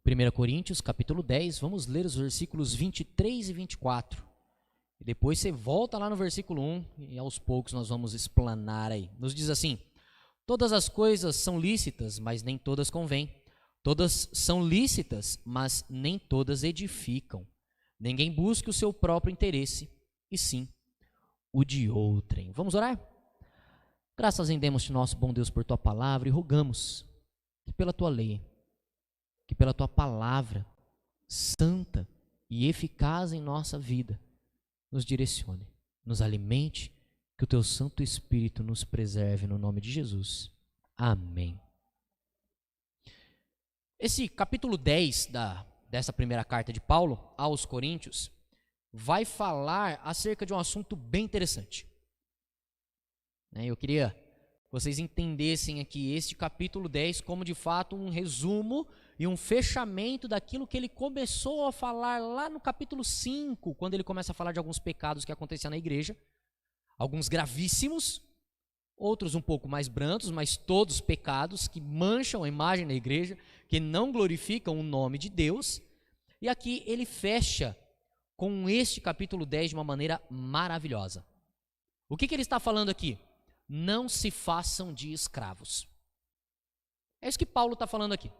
1 Coríntios, capítulo 10, vamos ler os versículos 23 e 24. E depois você volta lá no versículo 1 e aos poucos nós vamos explanar aí. Nos diz assim: todas as coisas são lícitas, mas nem todas convêm. Todas são lícitas, mas nem todas edificam. Ninguém busque o seu próprio interesse, e sim o de outrem. Vamos orar? Graças rendemos-te, nosso bom Deus, por tua palavra e rogamos que pela tua lei, que pela tua palavra santa e eficaz em nossa vida, nos direcione, nos alimente, que o teu Santo Espírito nos preserve no nome de Jesus. Amém. Esse capítulo 10 dessa primeira carta de Paulo aos Coríntios vai falar acerca de um assunto bem interessante. Eu queria que vocês entendessem aqui este capítulo 10 como de fato um resumo e um fechamento daquilo que ele começou a falar lá no capítulo 5, quando ele começa a falar de alguns pecados que aconteciam na igreja, alguns gravíssimos, outros um pouco mais brandos, mas todos pecados que mancham a imagem da igreja, que não glorificam o nome de Deus. E aqui ele fecha com este capítulo 10 de uma maneira maravilhosa. O que ele está falando aqui? Não se façam de escravos. É isso que Paulo está falando aqui.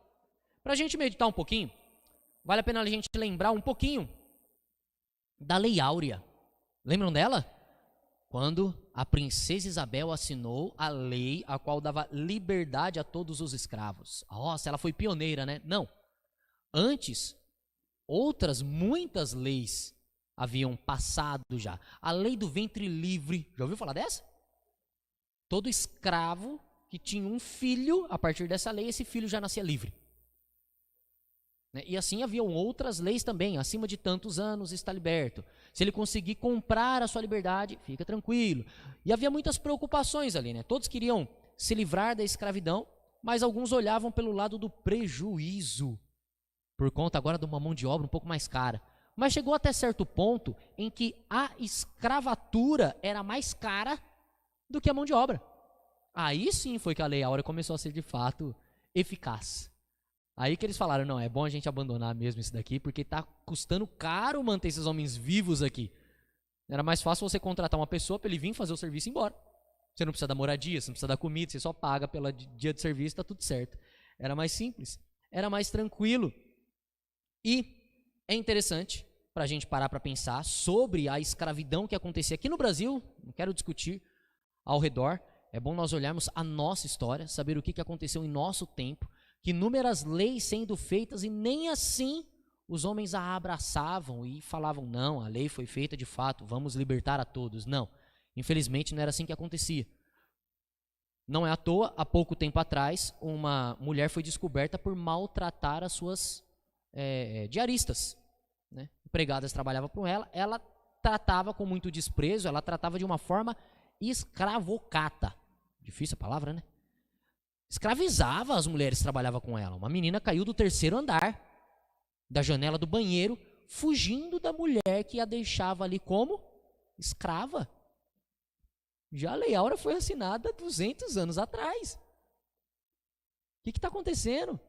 Para a gente meditar um pouquinho, vale a pena a gente lembrar um pouquinho da Lei Áurea. Lembram dela? Quando a princesa Isabel assinou a lei a qual dava liberdade a todos os escravos. Nossa, ela foi pioneira, né? Não. Antes, muitas leis haviam passado já. A lei do ventre livre, já ouviu falar dessa? Todo escravo que tinha um filho, a partir dessa lei, esse filho já nascia livre. E assim haviam outras leis também, acima de tantos anos está liberto. Se ele conseguir comprar a sua liberdade, fica tranquilo. E havia muitas preocupações ali, Todos queriam se livrar da escravidão, mas alguns olhavam pelo lado do prejuízo, por conta agora de uma mão de obra um pouco mais cara. Mas chegou até certo ponto em que a escravatura era mais cara do que a mão de obra. Aí sim foi que a Lei Áurea começou a ser de fato eficaz. Aí que eles falaram, não, é bom a gente abandonar mesmo isso daqui, porque está custando caro manter esses homens vivos aqui. Era mais fácil você contratar uma pessoa para ele vir fazer o serviço e ir embora. Você não precisa da moradia, você não precisa da comida, você só paga pelo dia de serviço, está tudo certo. Era mais simples, era mais tranquilo. E é interessante para a gente parar para pensar sobre a escravidão que acontecia aqui no Brasil, não quero discutir ao redor, é bom nós olharmos a nossa história, saber o que aconteceu em nosso tempo, que inúmeras leis sendo feitas e nem assim os homens a abraçavam e falavam, não, a lei foi feita de fato, vamos libertar a todos. Não, infelizmente não era assim que acontecia. Não é à toa, há pouco tempo atrás, uma mulher foi descoberta por maltratar as suas diaristas. Empregadas trabalhavam com ela tratava com muito desprezo, ela tratava de uma forma escravocata. Difícil a palavra, né? Escravizava as mulheres que trabalhavam com ela. Uma menina caiu do 3º andar, da janela do banheiro, fugindo da mulher que a deixava ali como escrava. Já a Lei Áurea foi assinada 200 anos atrás. O que está acontecendo?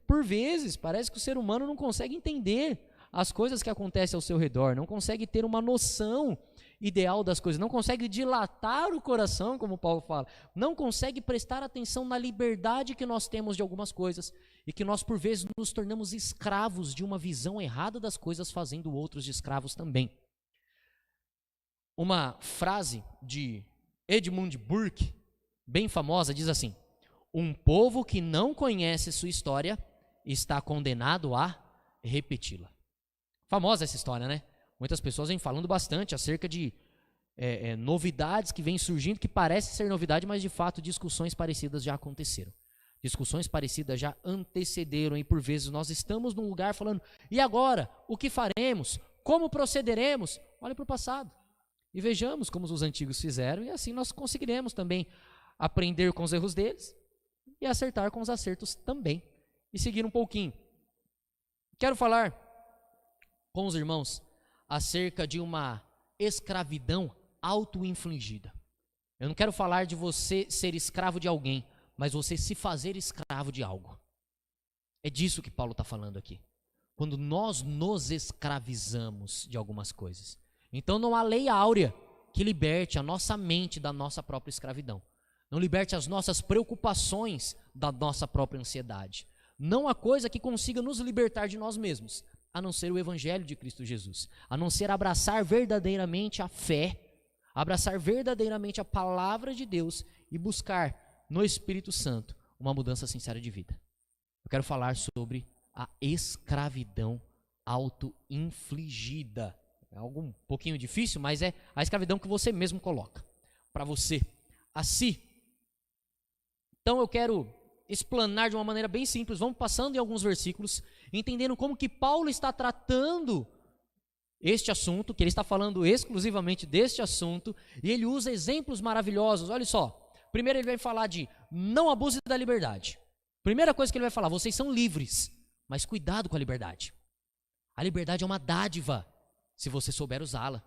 Por vezes, parece que o ser humano não consegue entender as coisas que acontecem ao seu redor, não consegue ter uma noção ideal das coisas, não consegue dilatar o coração, como Paulo fala, não consegue prestar atenção na liberdade que nós temos de algumas coisas e que nós por vezes nos tornamos escravos de uma visão errada das coisas, fazendo outros de escravos também. Uma frase de Edmund Burke, bem famosa, diz assim: um povo que não conhece sua história está condenado a repeti-la. Famosa essa história, né? Muitas pessoas vêm falando bastante acerca de novidades que vêm surgindo, que parece ser novidade, mas de fato discussões parecidas já aconteceram. Discussões parecidas já antecederam e por vezes nós estamos num lugar falando, e agora? O que faremos? Como procederemos? Olhe para o passado e vejamos como os antigos fizeram e assim nós conseguiremos também aprender com os erros deles e acertar com os acertos também e seguir um pouquinho. Quero falar com os irmãos acerca de uma escravidão auto-infligida. Eu não quero falar de você ser escravo de alguém, mas você se fazer escravo de algo. É disso que Paulo está falando aqui. Quando nós nos escravizamos de algumas coisas. Então não há lei áurea que liberte a nossa mente da nossa própria escravidão. Não liberte as nossas preocupações da nossa própria ansiedade. Não há coisa que consiga nos libertar de nós mesmos, a não ser o Evangelho de Cristo Jesus. A não ser abraçar verdadeiramente a fé, abraçar verdadeiramente a palavra de Deus e buscar no Espírito Santo uma mudança sincera de vida. Eu quero falar sobre a escravidão auto-infligida. É algo um pouquinho difícil, mas é a escravidão que você mesmo coloca para você, a si. Então eu quero explanar de uma maneira bem simples, vamos passando em alguns versículos, entendendo como que Paulo está tratando este assunto, que ele está falando exclusivamente deste assunto, e ele usa exemplos maravilhosos. Olha só, primeiro ele vai falar de não abuse da liberdade. Primeira coisa que ele vai falar, vocês são livres, mas cuidado com a liberdade. A liberdade é uma dádiva, se você souber usá-la.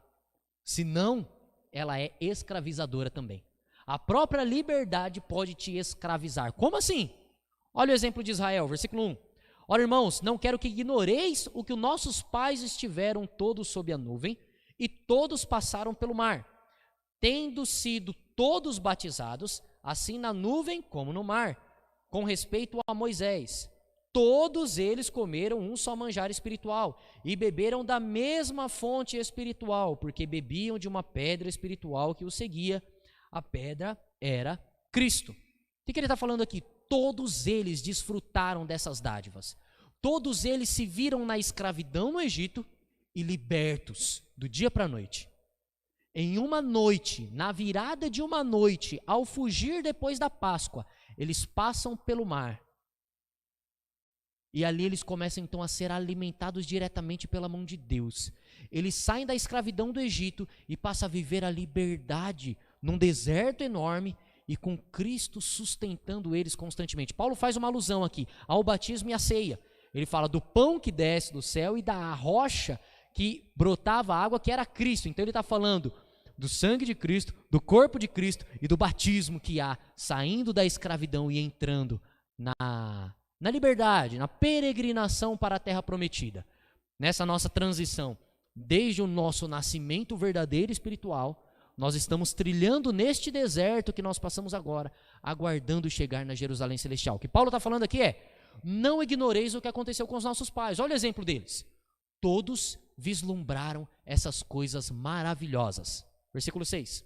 Se não, ela é escravizadora também. A própria liberdade pode te escravizar. Como assim? Olha o exemplo de Israel, versículo 1. Ora, irmãos, não quero que ignoreis o que os nossos pais estiveram todos sob a nuvem, e todos passaram pelo mar, tendo sido todos batizados, assim na nuvem como no mar, com respeito a Moisés. Todos eles comeram um só manjar espiritual e beberam da mesma fonte espiritual, porque bebiam de uma pedra espiritual que os seguia. A pedra era Cristo. O que ele está falando aqui? Todos eles desfrutaram dessas dádivas. Todos eles se viram na escravidão no Egito e libertos do dia para a noite. Em uma noite, na virada de uma noite, ao fugir depois da Páscoa, eles passam pelo mar. E ali eles começam então a ser alimentados diretamente pela mão de Deus. Eles saem da escravidão do Egito e passam a viver a liberdade num deserto enorme e com Cristo sustentando eles constantemente. Paulo faz uma alusão aqui ao batismo e à ceia. Ele fala do pão que desce do céu e da rocha que brotava água, que era Cristo. Então ele está falando do sangue de Cristo, do corpo de Cristo e do batismo que há, saindo da escravidão e entrando na liberdade, na peregrinação para a terra prometida. Nessa nossa transição, desde o nosso nascimento verdadeiro espiritual, nós estamos trilhando neste deserto que nós passamos agora, aguardando chegar na Jerusalém Celestial. O que Paulo está falando aqui é, não ignoreis o que aconteceu com os nossos pais. Olha o exemplo deles. Todos vislumbraram essas coisas maravilhosas. Versículo 6.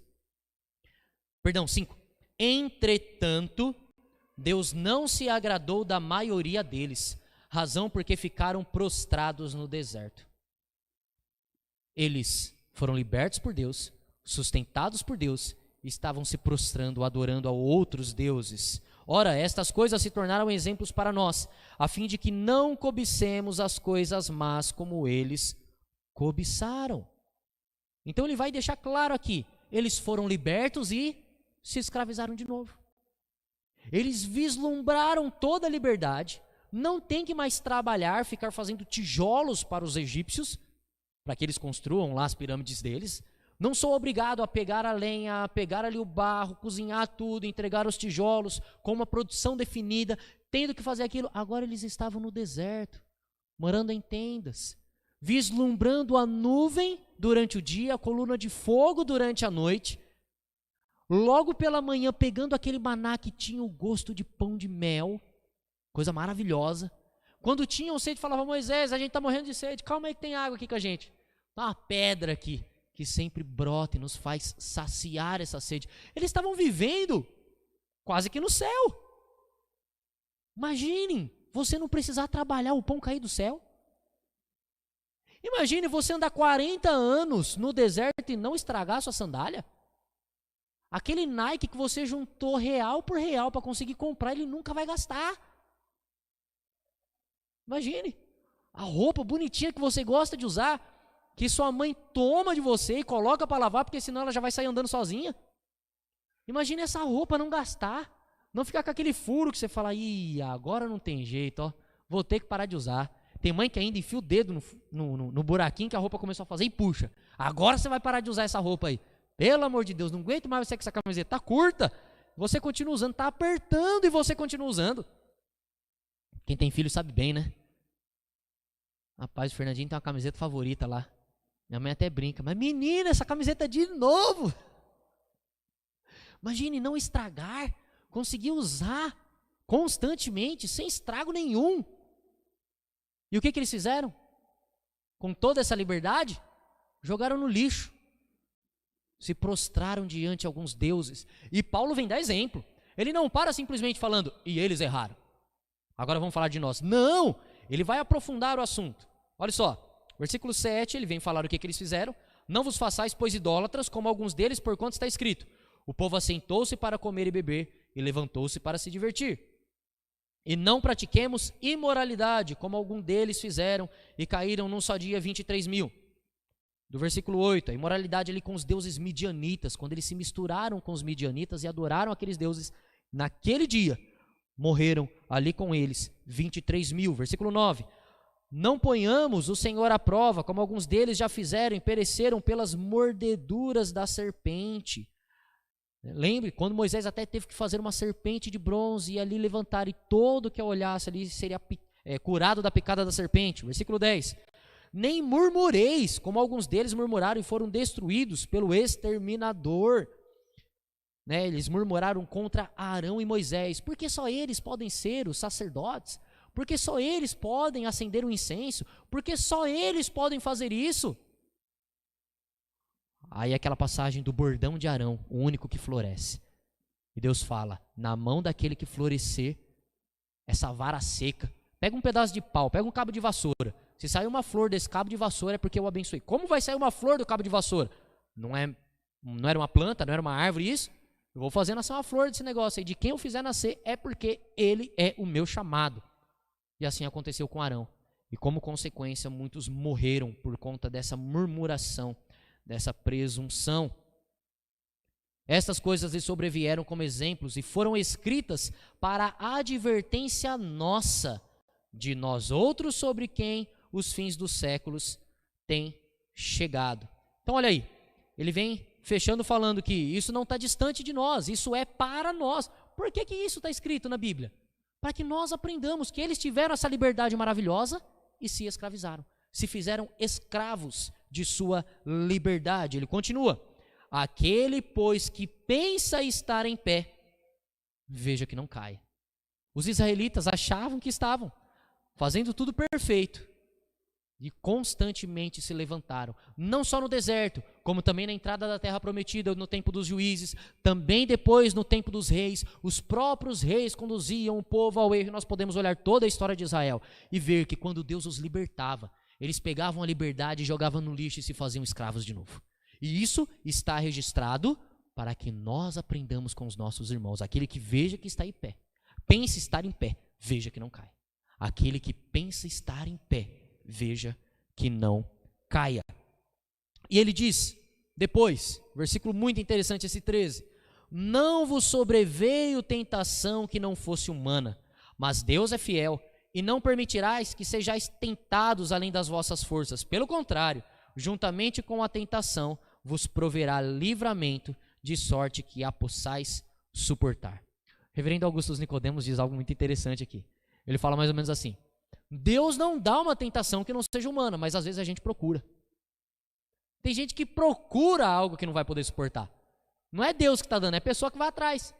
Perdão, 5. Entretanto, Deus não se agradou da maioria deles, razão porque ficaram prostrados no deserto. Eles foram libertos por Deus, sustentados por Deus, e estavam se prostrando, adorando a outros deuses. Ora, estas coisas se tornaram exemplos para nós, a fim de que não cobicemos as coisas más como eles cobiçaram. Então ele vai deixar claro aqui, eles foram libertos e se escravizaram de novo. Eles vislumbraram toda a liberdade, não tem que mais trabalhar, ficar fazendo tijolos para os egípcios, para que eles construam lá as pirâmides deles. Não sou obrigado a pegar a lenha, a pegar ali o barro, cozinhar tudo, entregar os tijolos com uma produção definida, tendo que fazer aquilo. Agora eles estavam no deserto, morando em tendas, vislumbrando a nuvem durante o dia, a coluna de fogo durante a noite. Logo pela manhã, pegando aquele maná que tinha o gosto de pão de mel, coisa maravilhosa. Quando tinham sede, falava, Moisés, a gente está morrendo de sede, calma aí que tem água aqui com a gente. Tá uma pedra aqui, que sempre brota e nos faz saciar essa sede. Eles estavam vivendo quase que no céu. Imaginem, você não precisar trabalhar, o pão cair do céu. Imagine você andar 40 anos no deserto e não estragar a sua sandália. Aquele Nike que você juntou real por real para conseguir comprar, ele nunca vai gastar. Imagine, a roupa bonitinha que você gosta de usar, que sua mãe toma de você e coloca para lavar, porque senão ela já vai sair andando sozinha. Imagine essa roupa não gastar, não ficar com aquele furo que você fala, ih, agora não tem jeito, ó, vou ter que parar de usar. Tem mãe que ainda enfia o dedo no buraquinho que a roupa começou a fazer e puxa. Agora você vai parar de usar essa roupa aí. Pelo amor de Deus, não aguento mais você com essa camiseta, tá curta. Você continua usando, tá apertando e você continua usando. Quem tem filho sabe bem, né? Rapaz, o Fernandinho tem uma camiseta favorita lá. Minha mãe até brinca, mas menina, essa camiseta de novo. Imagine não estragar, conseguir usar constantemente, sem estrago nenhum. E o que eles fizeram? Com toda essa liberdade, jogaram no lixo. Se prostraram diante de alguns deuses. E Paulo vem dar exemplo. Ele não para simplesmente falando, e eles erraram. Agora vamos falar de nós. Não! Ele vai aprofundar o assunto. Olha só, versículo 7, ele vem falar o que eles fizeram. Não vos façais, pois, idólatras, como alguns deles, porquanto está escrito. O povo assentou-se para comer e beber, e levantou-se para se divertir. E não pratiquemos imoralidade, como alguns deles fizeram, e caíram num só dia 23.000. Do versículo 8, a imoralidade ali com os deuses midianitas, quando eles se misturaram com os midianitas e adoraram aqueles deuses, naquele dia, morreram ali com eles 23.000. Versículo 9, não ponhamos o Senhor à prova, como alguns deles já fizeram e pereceram pelas mordeduras da serpente. Lembre, quando Moisés até teve que fazer uma serpente de bronze e ali levantar, e todo que a olhasse ali seria curado da picada da serpente. Versículo 10, nem murmureis, como alguns deles murmuraram e foram destruídos pelo exterminador. Eles murmuraram contra Arão e Moisés, porque só eles podem ser os sacerdotes, porque só eles podem acender o incenso, porque só eles podem fazer isso. Aí aquela passagem do bordão de Arão, o único que floresce. E Deus fala, na mão daquele que florescer, essa vara seca, pega um pedaço de pau, pega um cabo de vassoura. Se sair uma flor desse cabo de vassoura é porque eu abençoei. Como vai sair uma flor do cabo de vassoura? Não era uma planta, não era uma árvore isso? Eu vou fazer nascer uma flor desse negócio aí. De quem eu fizer nascer é porque ele é o meu chamado. E assim aconteceu com Arão. E como consequência, muitos morreram por conta dessa murmuração, dessa presunção. Estas coisas lhe sobrevieram como exemplos e foram escritas para a advertência nossa, de nós outros sobre quem os fins dos séculos têm chegado. Então olha aí, ele vem fechando falando que isso não está distante de nós, isso é para nós. Por que isso está escrito na Bíblia? Para que nós aprendamos que eles tiveram essa liberdade maravilhosa e se escravizaram, se fizeram escravos de sua liberdade. Ele continua, aquele, pois, que pensa estar em pé, veja que não caia. Os israelitas achavam que estavam fazendo tudo perfeito e constantemente se levantaram, não só no deserto, como também na entrada da terra prometida, no tempo dos juízes, também depois no tempo dos reis. Os próprios reis conduziam o povo ao erro. Nós podemos olhar toda a história de Israel e ver que quando Deus os libertava, eles pegavam a liberdade e jogavam no lixo e se faziam escravos de novo. E isso está registrado para que nós aprendamos com os nossos irmãos. Aquele que veja que está em pé, pense estar em pé, veja que não cai. Aquele que pensa estar em pé, veja que não caia. E ele diz, depois, versículo muito interessante esse 13, não vos sobreveio tentação que não fosse humana, mas Deus é fiel, e não permitirás que sejais tentados além das vossas forças. Pelo contrário, juntamente com a tentação, vos proverá livramento, de sorte que a possais suportar. Reverendo Augusto Nicodemos diz algo muito interessante aqui. Ele fala mais ou menos assim, Deus não dá uma tentação que não seja humana, mas às vezes a gente procura. Tem gente que procura algo que não vai poder suportar. Não é Deus que está dando, é a pessoa que vai atrás.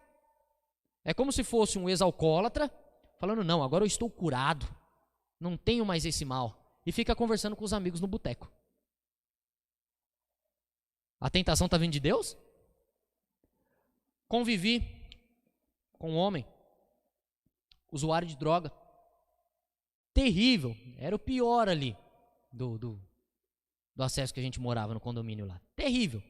É como se fosse um ex-alcoólatra falando, não, agora eu estou curado, não tenho mais esse mal. E fica conversando com os amigos no boteco. A tentação está vindo de Deus? Convivi com um homem, usuário de droga, terrível, era o pior ali do acesso que a gente morava no condomínio lá, terrível,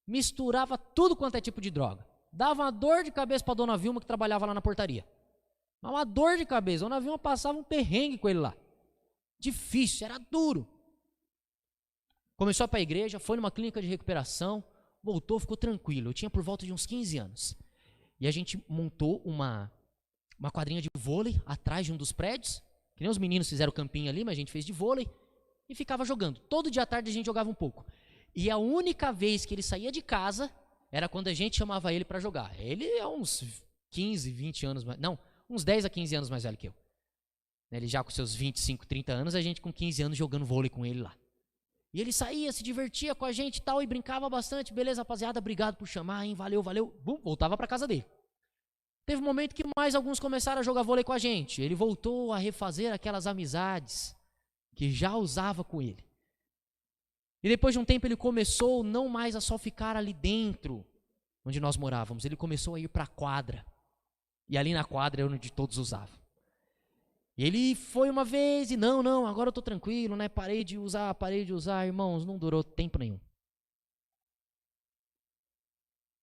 misturava tudo quanto é tipo de droga, dava uma dor de cabeça para dona Vilma que trabalhava lá na portaria, uma dor de cabeça, dona Vilma passava um perrengue com ele lá, difícil, era duro, começou a ir para a igreja, foi numa clínica de recuperação, voltou, ficou tranquilo, eu tinha por volta de uns 15 anos, e a gente montou uma quadrinha de vôlei atrás de um dos prédios, que nem os meninos fizeram campinho ali, mas a gente fez de vôlei, e ficava jogando. Todo dia à tarde a gente jogava um pouco. E a única vez que ele saía de casa, era quando a gente chamava ele para jogar. Ele é uns 15, 20 anos, não, uns 10 a 15 anos mais velho que eu. Ele já com seus 25, 30 anos, a gente com 15 anos jogando vôlei com ele lá. E ele saía, se divertia com a gente e tal, e brincava bastante. Beleza, rapaziada, obrigado por chamar, hein? Valeu, valeu. Bum, voltava para casa dele. Teve um momento que mais alguns começaram a jogar vôlei com a gente. Ele voltou a refazer aquelas amizades que já usava com ele. E depois de um tempo ele começou não mais a só ficar ali dentro, onde nós morávamos. Ele começou a ir para a quadra. E ali na quadra era onde todos usavam. E ele foi uma vez e não, agora eu estou tranquilo, né? Parei de usar, irmãos, não durou tempo nenhum.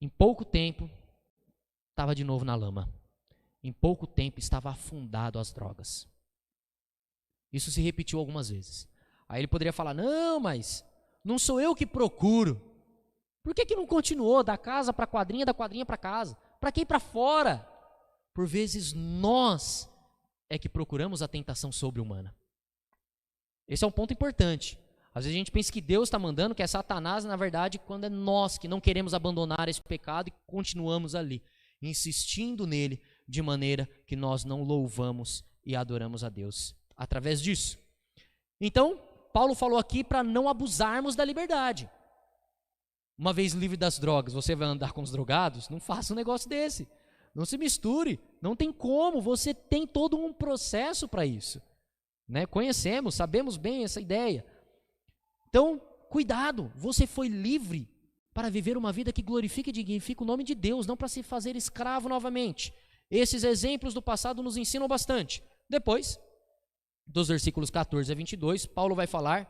Em pouco tempo, estava de novo na lama. Em pouco tempo, estava afundado às drogas. Isso se repetiu algumas vezes. Aí ele poderia falar, não, mas não sou eu que procuro. Por que não continuou da casa para a quadrinha, da quadrinha para casa? Para quem ir para fora? Por vezes nós é que procuramos a tentação sobre-humana. Esse é um ponto importante. Às vezes a gente pensa que Deus está mandando, que é Satanás, na verdade, quando é nós que não queremos abandonar esse pecado e continuamos ali, insistindo nele, de maneira que nós não louvamos e adoramos a Deus através disso. Então, Paulo falou aqui para não abusarmos da liberdade. Uma vez livre das drogas, você vai andar com os drogados? Não faça um negócio desse. Não se misture, não tem como, você tem todo um processo para isso. Né? Conhecemos, sabemos bem essa ideia. Então, cuidado, você foi livre para viver uma vida que glorifique e dignifique o nome de Deus, não para se fazer escravo novamente. Esses exemplos do passado nos ensinam bastante. Depois, dos versículos 14 a 22, Paulo vai falar,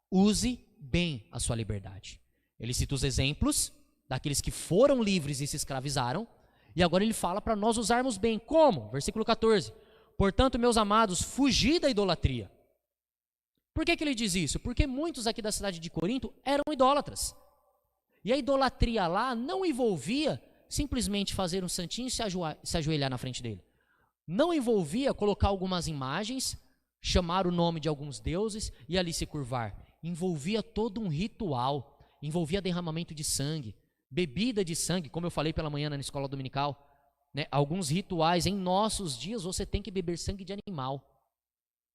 use bem a sua liberdade. Ele cita os exemplos daqueles que foram livres e se escravizaram, e agora ele fala para nós usarmos bem. Como? Versículo 14. Portanto, meus amados, fugi da idolatria. Por que ele diz isso? Porque muitos aqui da cidade de Corinto eram idólatras. E a idolatria lá não envolvia simplesmente fazer um santinho e se ajoelhar na frente dele. Não envolvia colocar algumas imagens, chamar o nome de alguns deuses e ali se curvar. Envolvia todo um ritual, envolvia derramamento de sangue, bebida de sangue, como eu falei pela manhã na escola dominical, né? Alguns rituais, em nossos dias você tem que beber sangue de animal.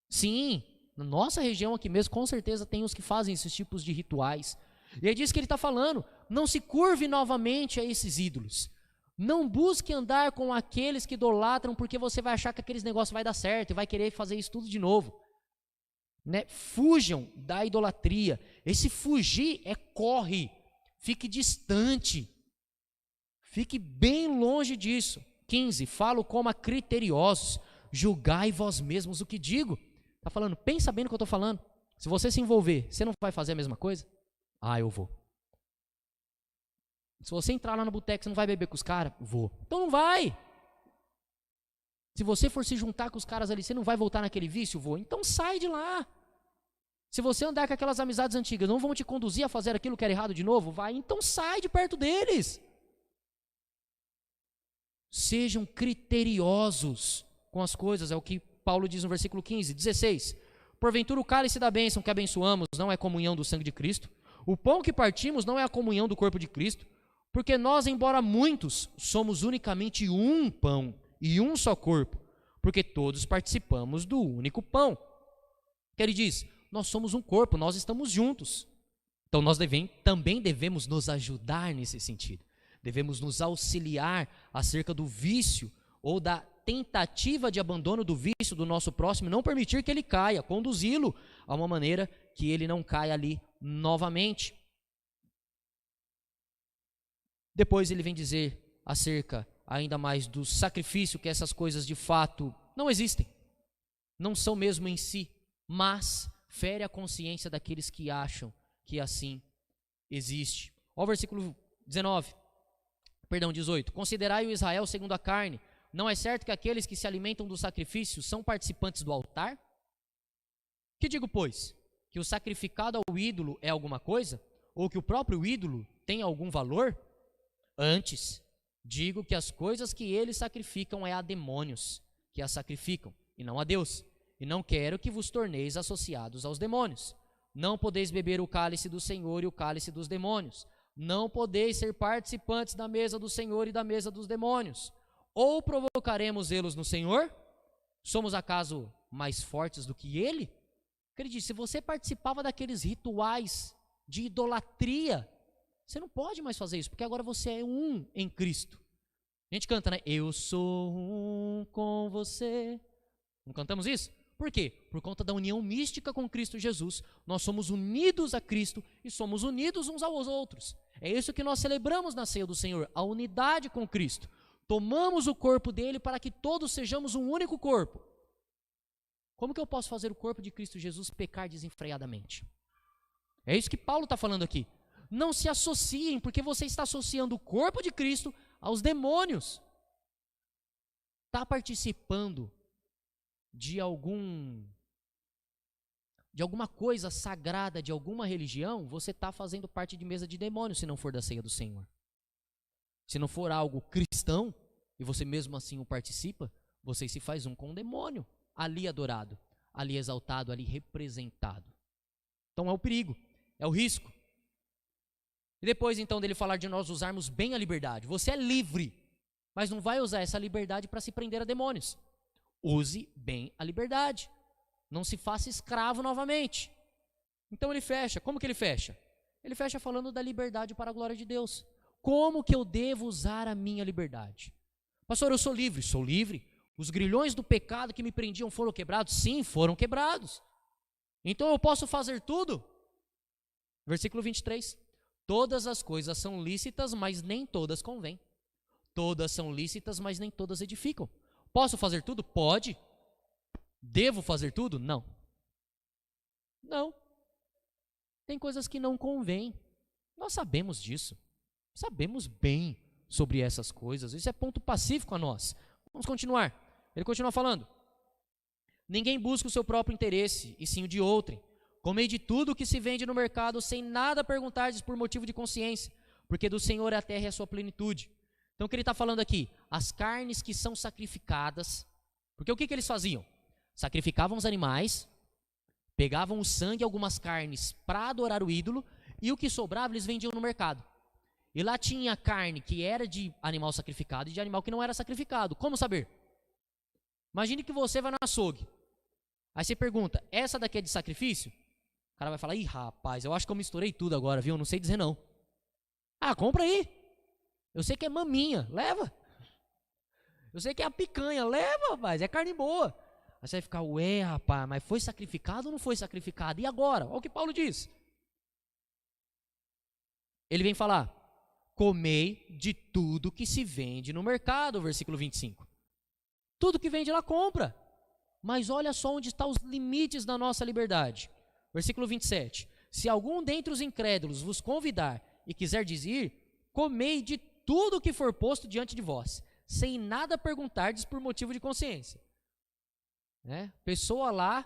Sim, na nossa região aqui mesmo, com certeza tem os que fazem esses tipos de rituais. E é disso que ele está falando, não se curve novamente a esses ídolos. Não busque andar com aqueles que idolatram, porque você vai achar que aqueles negócios vai dar certo e vai querer fazer isso tudo de novo. Né? Fujam da idolatria. Esse fugir é corre. Fique distante, fique bem longe disso. 15, falo como a criteriosos, julgai vós mesmos o que digo. Está falando, pensa bem no que eu estou falando. Se você se envolver, você não vai fazer a mesma coisa? Ah, eu vou. Se você entrar lá no boteco, você não vai beber com os caras? Vou. Então não vai. Se você for se juntar com os caras ali, você não vai voltar naquele vício? Vou. Então sai de lá. Se você andar com aquelas amizades antigas, não vão te conduzir a fazer aquilo que era errado de novo? Vai, então sai de perto deles. Sejam criteriosos com as coisas, é o que Paulo diz no versículo 15. 16, porventura o cálice da bênção que abençoamos não é comunhão do sangue de Cristo? O pão que partimos não é a comunhão do corpo de Cristo? Porque nós, embora muitos, somos unicamente um pão e um só corpo, porque todos participamos do único pão. Que ele diz, nós somos um corpo, nós estamos juntos. Então nós também devemos nos ajudar nesse sentido. Devemos nos auxiliar acerca do vício ou da tentativa de abandono do vício do nosso próximo, não permitir que ele caia, conduzi-lo a uma maneira que ele não caia ali novamente. Depois ele vem dizer acerca ainda mais do sacrifício, que essas coisas de fato não existem, não são mesmo em si, mas fere a consciência daqueles que acham que assim existe. Olha o versículo 18. Considerai o Israel segundo a carne. Não é certo que aqueles que se alimentam do sacrifício são participantes do altar? Que digo, pois? Que o sacrificado ao ídolo é alguma coisa? Ou que o próprio ídolo tem algum valor? Antes, digo que as coisas que eles sacrificam é a demônios que as sacrificam, e não a Deus. E não quero que vos torneis associados aos demônios. Não podeis beber o cálice do Senhor e o cálice dos demônios. Não podeis ser participantes da mesa do Senhor e da mesa dos demônios. Ou provocaremos zelos no Senhor? Somos acaso mais fortes do que ele? Acredite, se você participava daqueles rituais de idolatria, você não pode mais fazer isso, porque agora você é um em Cristo. A gente canta, né? Eu sou um com você. Não cantamos isso? Por quê? Por conta da união mística com Cristo Jesus. Nós somos unidos a Cristo e somos unidos uns aos outros. É isso que nós celebramos na ceia do Senhor, a unidade com Cristo. Tomamos o corpo dele para que todos sejamos um único corpo. Como que eu posso fazer o corpo de Cristo Jesus pecar desenfreadamente? É isso que Paulo está falando aqui. Não se associem, porque você está associando o corpo de Cristo aos demônios. Está participando de alguma coisa sagrada, de alguma religião, você está fazendo parte de mesa de demônios, se não for da ceia do Senhor. Se não for algo cristão, e você mesmo assim o participa, você se faz um com o demônio, ali adorado, ali exaltado, ali representado. Então é o perigo, é o risco. E depois então dele falar de nós usarmos bem a liberdade. Você é livre, mas não vai usar essa liberdade para se prender a demônios. Use bem a liberdade. Não se faça escravo novamente. Então ele fecha. Como que ele fecha? Ele fecha falando da liberdade para a glória de Deus. Como que eu devo usar a minha liberdade? Pastor, eu sou livre. Sou livre. Os grilhões do pecado que me prendiam foram quebrados? Sim, foram quebrados. Então eu posso fazer tudo? Versículo 23. Todas as coisas são lícitas, mas nem todas convêm. Todas são lícitas, mas nem todas edificam. Posso fazer tudo? Pode. Devo fazer tudo? Não. Não. Tem coisas que não convêm. Nós sabemos disso. Sabemos bem sobre essas coisas. Isso é ponto pacífico a nós. Vamos continuar. Ele continua falando. Ninguém busca o seu próprio interesse, e sim o de outrem. Comei de tudo que se vende no mercado, sem nada perguntardes por motivo de consciência, porque do Senhor é a terra e a sua plenitude. Então o que ele está falando aqui? As carnes que são sacrificadas, porque o que eles faziam? Sacrificavam os animais, pegavam o sangue e algumas carnes para adorar o ídolo, e o que sobrava eles vendiam no mercado. E lá tinha carne que era de animal sacrificado e de animal que não era sacrificado. Como saber? Imagine que você vai no açougue, aí você pergunta, essa daqui é de sacrifício? O cara vai falar, ih rapaz, eu acho que eu misturei tudo agora, viu? Não sei dizer não. Ah, compra aí. Eu sei que é maminha, leva. Eu sei que é a picanha, leva, rapaz, é carne boa. Aí você vai ficar, ué, rapaz, mas foi sacrificado ou não foi sacrificado? E agora? Olha o que Paulo diz. Ele vem falar, comei de tudo que se vende no mercado, versículo 25. Tudo que vende lá compra. Mas olha só onde estão os limites da nossa liberdade. Versículo 27. Se algum dentre os incrédulos vos convidar e quiser dizer, comei de tudo que for posto diante de vós, sem nada perguntardes por motivo de consciência. Pessoa lá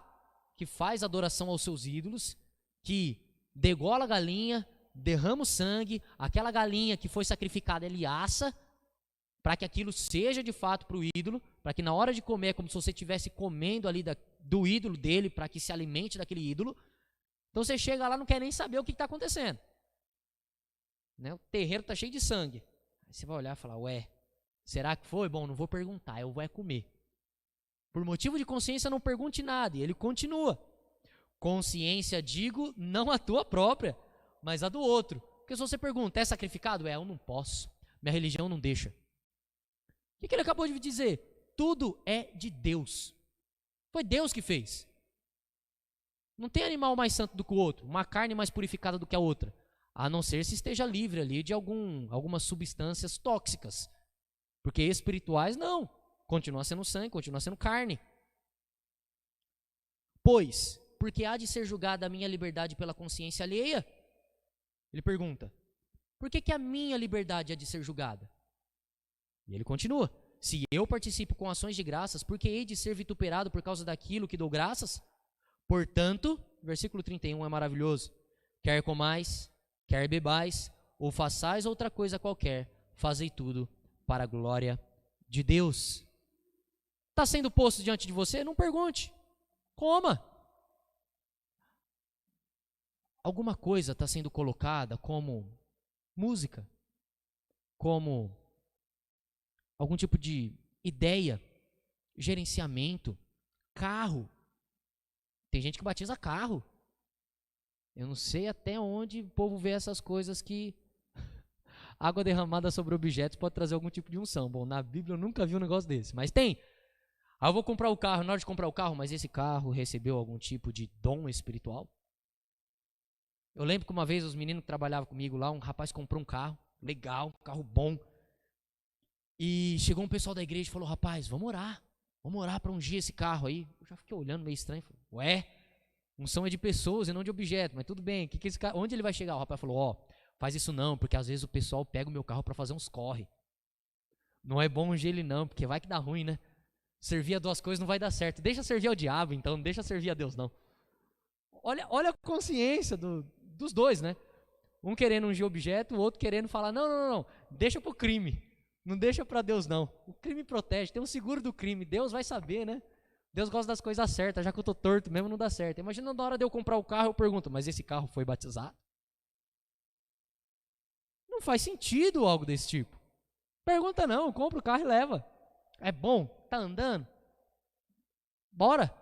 que faz adoração aos seus ídolos, que degola a galinha, derrama o sangue, aquela galinha que foi sacrificada ele assa, para que aquilo seja de fato para o ídolo, para que na hora de comer é como se você estivesse comendo ali do ídolo dele, para que se alimente daquele ídolo. Então você chega lá e não quer nem saber o que está acontecendo. O terreiro está cheio de sangue. Aí você vai olhar e falar, ué, será que foi? Bom, não vou perguntar, eu vou comer. Por motivo de consciência não pergunte nada. E ele continua. Consciência digo, não a tua própria, mas a do outro. Porque se você pergunta, é sacrificado? Eu não posso. Minha religião não deixa. O que ele acabou de dizer? Tudo é de Deus. Foi Deus que fez. Não tem animal mais santo do que o outro, uma carne mais purificada do que a outra, a não ser se esteja livre ali de algumas substâncias tóxicas. Porque espirituais não, continua sendo sangue, continua sendo carne. Pois, porque há de ser julgada a minha liberdade pela consciência alheia? Ele pergunta, por que a minha liberdade há de ser julgada? E ele continua, se eu participo com ações de graças, por que hei de ser vituperado por causa daquilo que dou graças? Portanto, versículo 31 é maravilhoso, quer comais, quer bebais, ou façais outra coisa qualquer, fazei tudo para a glória de Deus. Está sendo posto diante de você? Não pergunte, coma. Alguma coisa está sendo colocada como música, como algum tipo de ideia, gerenciamento, carro, Tem gente que batiza carro. Eu não sei até onde o povo vê essas coisas que água derramada sobre objetos pode trazer algum tipo de unção. Bom, na Bíblia eu nunca vi um negócio desse, mas tem. Aí eu vou comprar o carro, na hora de comprar o carro, mas esse carro recebeu algum tipo de dom espiritual? Eu lembro que uma vez os meninos que trabalhavam comigo lá, um rapaz comprou um carro, legal, um carro bom. E chegou um pessoal da igreja e falou, rapaz, vamos orar para ungir esse carro aí. Eu já fiquei olhando meio estranho, falei, ué, unção é de pessoas e não de objetos, mas tudo bem, que esse carro, onde ele vai chegar? O rapaz falou, ó, faz isso não, porque às vezes o pessoal pega o meu carro para fazer uns corre. Não é bom ungir ele não, porque vai que dá ruim, né? Servir a duas coisas não vai dar certo. Deixa servir ao diabo, então, não deixa servir a Deus não. Olha a consciência dos dois, né? Um querendo ungir objeto, o outro querendo falar, não, deixa pro crime. Não deixa para Deus não. O crime protege, tem um seguro do crime. Deus vai saber, né? Deus gosta das coisas certas, já que eu tô torto mesmo não dá certo. Imagina na hora de eu comprar o carro, eu pergunto, mas esse carro foi batizado? Não faz sentido algo desse tipo. Pergunta não, compra o carro e leva. É bom? Tá andando? Bora.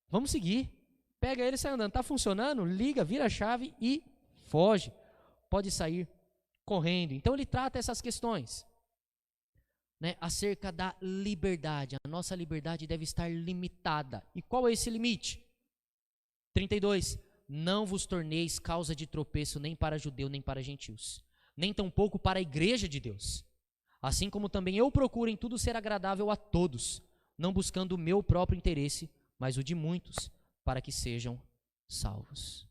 Vamos seguir. Pega ele e sai andando. Tá funcionando? Liga, vira a chave e foge. Pode sair correndo. Então ele trata essas questões, né, acerca da liberdade. A nossa liberdade deve estar limitada. E qual é esse limite? 32. Não vos torneis causa de tropeço nem para judeu nem para gentios, nem tampouco para a igreja de Deus. Assim como também eu procuro em tudo ser agradável a todos, não buscando o meu próprio interesse, mas o de muitos, para que sejam salvos.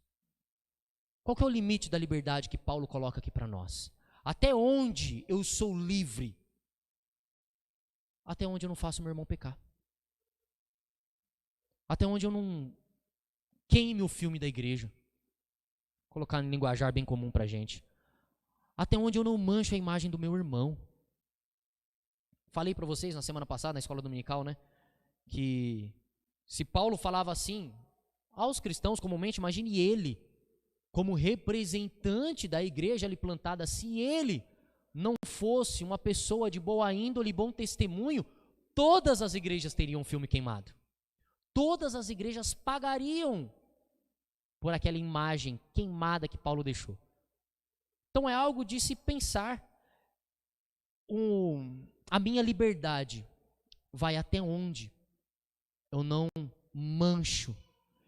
Qual que é o limite da liberdade que Paulo coloca aqui para nós? Até onde eu sou livre? Até onde eu não faço meu irmão pecar. Até onde eu não queime o filme da igreja. Colocar em linguajar bem comum para a gente. Até onde eu não mancho a imagem do meu irmão. Falei para vocês na semana passada, na escola dominical, né? Que se Paulo falava assim aos cristãos comumente, imagine ele como representante da igreja ali plantada. Se ele não fosse uma pessoa de boa índole e bom testemunho, todas as igrejas teriam um filme queimado. Todas as igrejas pagariam por aquela imagem queimada que Paulo deixou. Então é algo de se pensar. A minha liberdade vai até onde eu não mancho,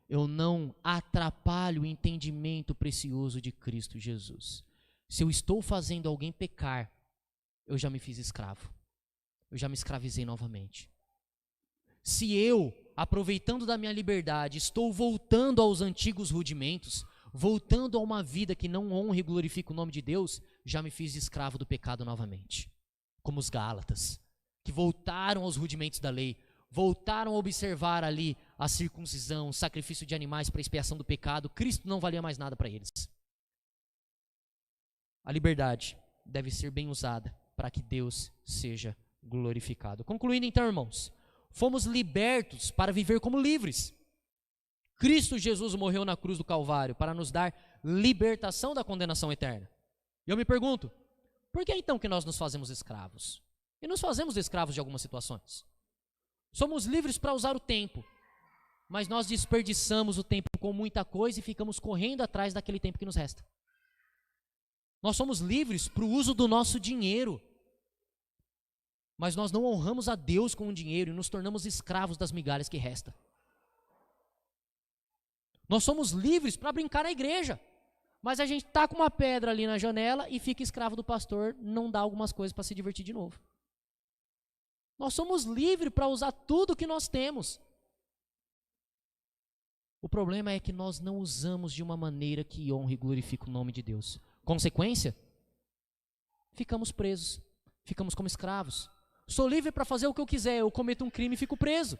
eu não atrapalho o entendimento precioso de Cristo Jesus. Se eu estou fazendo alguém pecar, eu já me fiz escravo. Eu já me escravizei novamente. Se eu, aproveitando da minha liberdade, estou voltando aos antigos rudimentos, voltando a uma vida que não honra e glorifica o nome de Deus, já me fiz escravo do pecado novamente. Como os Gálatas, que voltaram aos rudimentos da lei, voltaram a observar ali a circuncisão, o sacrifício de animais para expiação do pecado. Cristo não valia mais nada para eles. A liberdade deve ser bem usada para que Deus seja glorificado. Concluindo então, irmãos, fomos libertos para viver como livres. Cristo Jesus morreu na cruz do Calvário para nos dar libertação da condenação eterna. E eu me pergunto, por que então que nós nos fazemos escravos? E nos fazemos escravos de algumas situações. Somos livres para usar o tempo, mas nós desperdiçamos o tempo com muita coisa e ficamos correndo atrás daquele tempo que nos resta. Nós somos livres para o uso do nosso dinheiro, mas nós não honramos a Deus com o dinheiro e nos tornamos escravos das migalhas que restam. Nós somos livres para brincar na igreja, mas a gente está com uma pedra ali na janela e fica escravo do pastor, não dá algumas coisas para se divertir de novo. Nós somos livres para usar tudo que nós temos. O problema é que nós não usamos de uma maneira que honre e glorifique o nome de Deus. Consequência? Ficamos presos, ficamos como escravos. Sou livre para fazer o que eu quiser, eu cometo um crime e fico preso.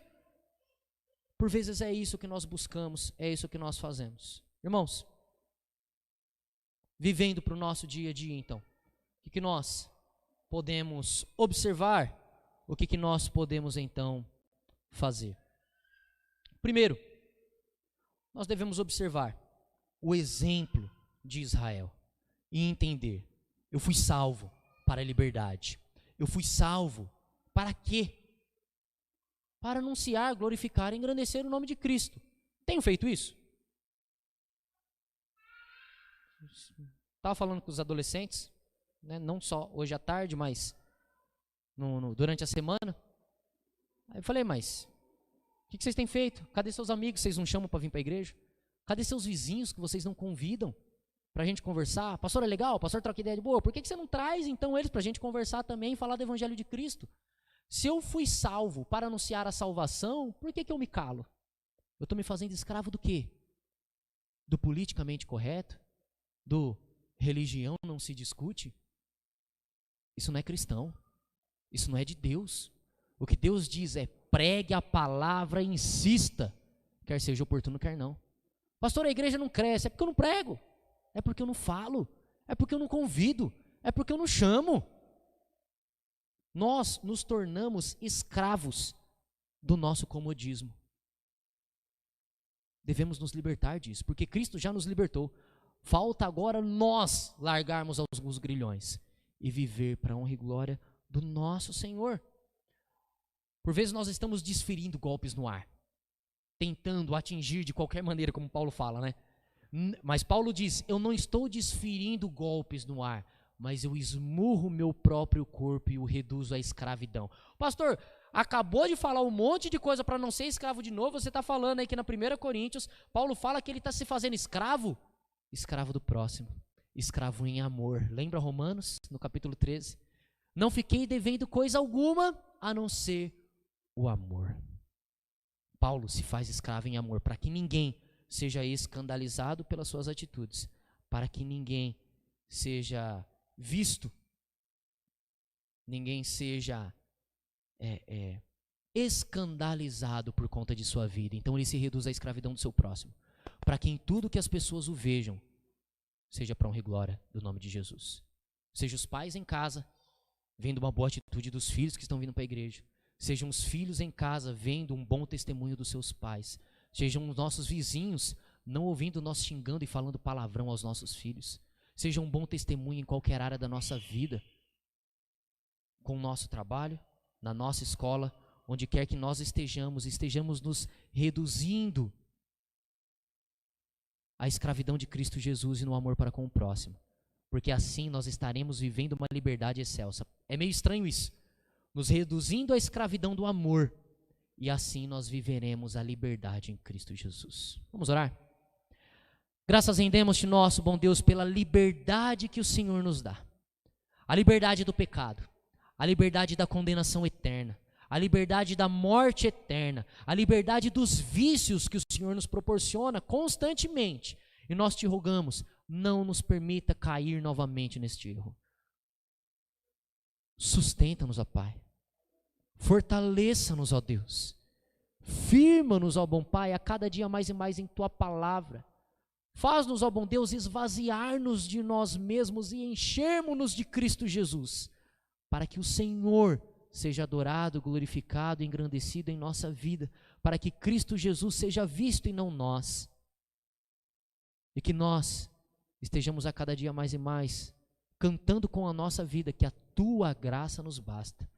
Por vezes é isso que nós buscamos, é isso que nós fazemos. Irmãos, vivendo para o nosso dia a dia então, o que nós podemos observar, o que nós podemos então fazer? Primeiro, nós devemos observar o exemplo de Israel e entender, eu fui salvo para a liberdade. Eu fui salvo para quê? Para anunciar, glorificar e engrandecer o nome de Cristo. Tenho feito isso? Estava falando com os adolescentes, né, não só hoje à tarde, mas durante a semana. Aí eu falei, mas o que vocês têm feito? Cadê seus amigos? Vocês não chamam para vir para a igreja? Cadê seus vizinhos que vocês não convidam para a gente conversar? Pastor, é legal? Pastor, troca ideia de boa. Por que você não traz então eles para a gente conversar também e falar do evangelho de Cristo? Se eu fui salvo para anunciar a salvação, por que eu me calo? Eu estou me fazendo escravo do quê? Do politicamente correto? Do religião não se discute? Isso não é cristão. Isso não é de Deus. O que Deus diz é: pregue a palavra e insista, quer seja oportuno, quer não. Pastor, a igreja não cresce. É porque eu não prego. É porque eu não falo. É porque eu não convido. É porque eu não chamo. Nós nos tornamos escravos do nosso comodismo. Devemos nos libertar disso, porque Cristo já nos libertou. Falta agora nós largarmos alguns grilhões e viver para a honra e glória do nosso Senhor. Por vezes nós estamos desferindo golpes no ar, tentando atingir de qualquer maneira, como Paulo fala, né? Mas Paulo diz: eu não estou desferindo golpes no ar, mas eu esmurro meu próprio corpo e o reduzo à escravidão. Pastor, acabou de falar um monte de coisa para não ser escravo de novo. Você está falando aí que na 1 Coríntios, Paulo fala que ele está se fazendo escravo. Escravo do próximo, escravo em amor. Lembra Romanos, no capítulo 13? Não fiquei devendo coisa alguma, a não ser o amor. Paulo se faz escravo em amor, para que ninguém seja escandalizado pelas suas atitudes, para que ninguém seja visto, ninguém seja escandalizado por conta de sua vida. Então ele se reduz à escravidão do seu próximo, para que em tudo que as pessoas o vejam, seja para honra e glória do nome de Jesus. Seja os pais em casa, vendo uma boa atitude dos filhos que estão vindo para a igreja. Sejam os filhos em casa, vendo um bom testemunho dos seus pais. Sejam os nossos vizinhos, não ouvindo nós xingando e falando palavrão aos nossos filhos. Seja um bom testemunho em qualquer área da nossa vida. Com o nosso trabalho, na nossa escola, onde quer que nós estejamos nos reduzindo à escravidão de Cristo Jesus e no amor para com o próximo. Porque assim nós estaremos vivendo uma liberdade excelsa. É meio estranho isso. Nos reduzindo à escravidão do amor. E assim nós viveremos a liberdade em Cristo Jesus. Vamos orar? Graças rendemos-te, nosso bom Deus, pela liberdade que o Senhor nos dá. A liberdade do pecado. A liberdade da condenação eterna. A liberdade da morte eterna. A liberdade dos vícios que o Senhor nos proporciona constantemente. E nós te rogamos, não nos permita cair novamente neste erro. Sustenta-nos, ó Pai. Fortaleça-nos, ó Deus. Firma-nos, ó bom Pai, a cada dia mais e mais em Tua palavra. Faz-nos, ó bom Deus, esvaziar-nos de nós mesmos e enchermos-nos de Cristo Jesus, para que o Senhor seja adorado, glorificado e engrandecido em nossa vida, para que Cristo Jesus seja visto e não nós. E que nós estejamos a cada dia mais e mais cantando com a nossa vida que a Tua graça nos basta.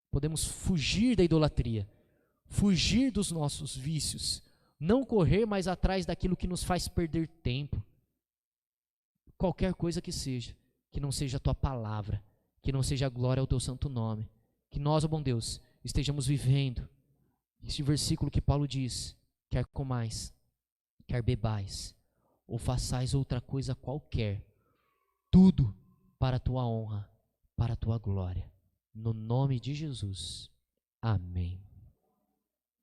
Podemos fugir da idolatria, fugir dos nossos vícios, não correr mais atrás daquilo que nos faz perder tempo. Qualquer coisa que não seja a Tua palavra, que não seja a glória ao Teu santo nome. Que nós, ó bom Deus, estejamos vivendo este versículo que Paulo diz: quer comais, quer bebais, ou façais outra coisa qualquer, tudo para a Tua honra, para a Tua glória. No nome de Jesus. Amém.